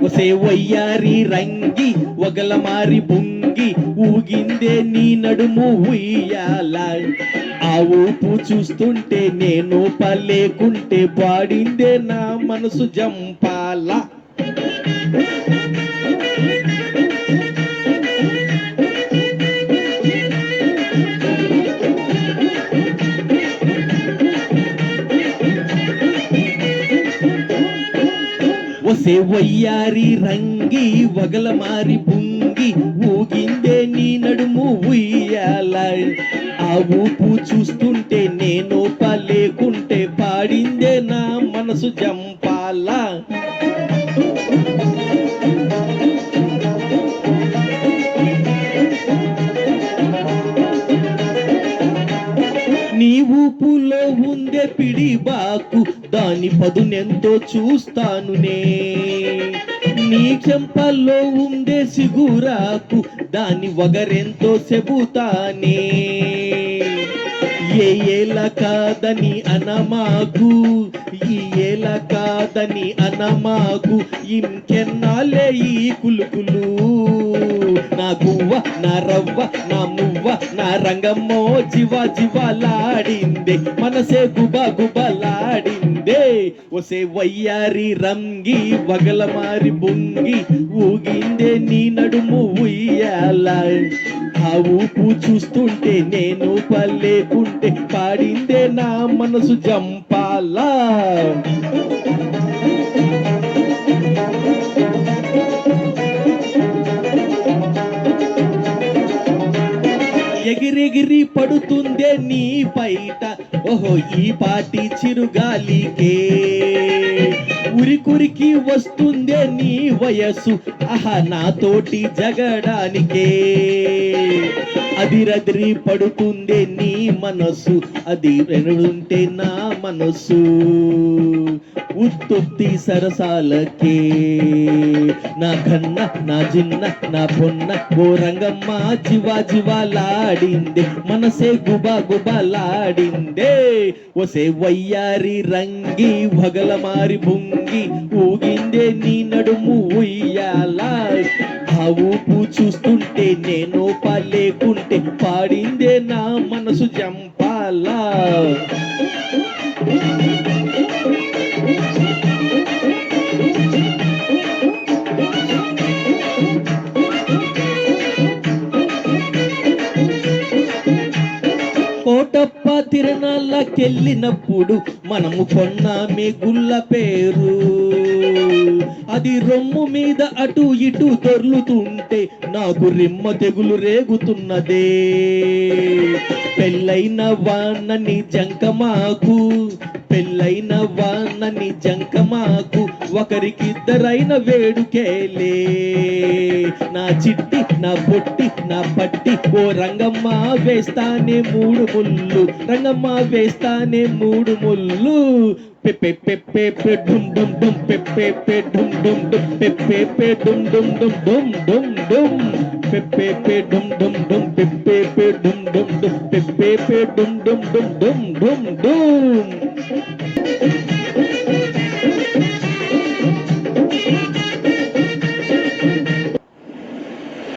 ఒసే వయ్యారి రంగి వగల మారి పొంగి ఊగిందే నీ నడుము ఉయ్యాల. ఆ ఊపు చూస్తుంటే నేను పలేకుంటే పాడిందే నా మనసు జంపాల. ఒసే వయ్యారి రంగి వగల మారి పొంగి ఊగిందే నీ నడుము ఉయ్యాల. ఆ ఊపు చూస్తుంటే నేను పలేకుంటే పాడిందే నా మనసు జంపాల. నీ ఊపులో ఉందే పిడిబాకు, దాని పదునెంతో చూస్తానునే. నీ చెంపల్లో ఉందే సిగురాకు, దాని వగరెంతో చెబుతానే. ఏ ఏల కాదని అనమాకు, ఈ ఏల కాదని అనమాకు, ఇంకెన్నాలే ఈ కులుకులు. నా గువ్వ నా రవ్వ నా మువ్వ నా రంగమ్మో జివ జివలాడిందే, మనసే గుబ గుబలాడిందే. ఒసే వయ్యారి రంగి వగల మారి బొంగి ఊగిందే నీ నడుము ఉయ్యాల. ఆ ఊపు చూస్తుంటే నేను పల్లేకుంటే పాడిందే నా మనసు జంపాల. ఎగిరెగిరి పడుతుందే నీ పైట, ఓహో ఈ పాటి చిరుగాలికే. ఉరికురికి వస్తుందే నీ వయస్సు, ఆహా నాతోటి జగడానికే. అదిరదిరి పడుతుందే నీ మనసు, అది వెనుంటే నా మనసు. ఉత్తుత్తి సరసాలకే నా కన్న నా జిన్న నా పొన్న ఓ రంగమ్మ జివ జివలాడిందే, మనసే గుబ గుబలాడిందే. ఒసే వయ్యారి రంగి వగల మారి బొంగి ఊగిందే నీ నడుము ఉయ్యాల. ఆ ఊపు చూస్తుంటే నేను పలేకుంటే పాడిందే నా మనసు జంపాల. కోటప్ప తిరణాలకెళ్ళినప్పుడు మనము కొన్నామే గుళ్ళ పేరు, అది రొమ్ము మీద అటు ఇటు దొర్లుతుంటే నాకు రిమ్మ తెగులు రేగుతున్నదే. పెళ్ళైన వానని జంకమాకు, పెళ్ళైన వానని జంకమాకు, ఒకరికిద్దరైన వేడుకేలే. నా చిట్టి నా పొట్టి నా పట్టి ఓ రంగమ్మ వేస్తానే మూడు ముళ్ళు, రంగమ్మ వేస్తానే మూడు ముళ్ళు. పెప్పే పెప్పే పె డుమ్ డుమ్ డుమ్ పెప్పే పె డుమ్ డుమ్ డుమ్ పెప్పే పె డుమ్ డుమ్ డుమ్ డుమ్ డుమ్ డుమ్ పెప్పే పె డుమ్ డుమ్ డుమ్ పెప్పే పె డుమ్ డుమ్ డుమ్ పెప్పే పె డుమ్ డుమ్ డుమ్ డుమ్ డుమ్ డుమ్.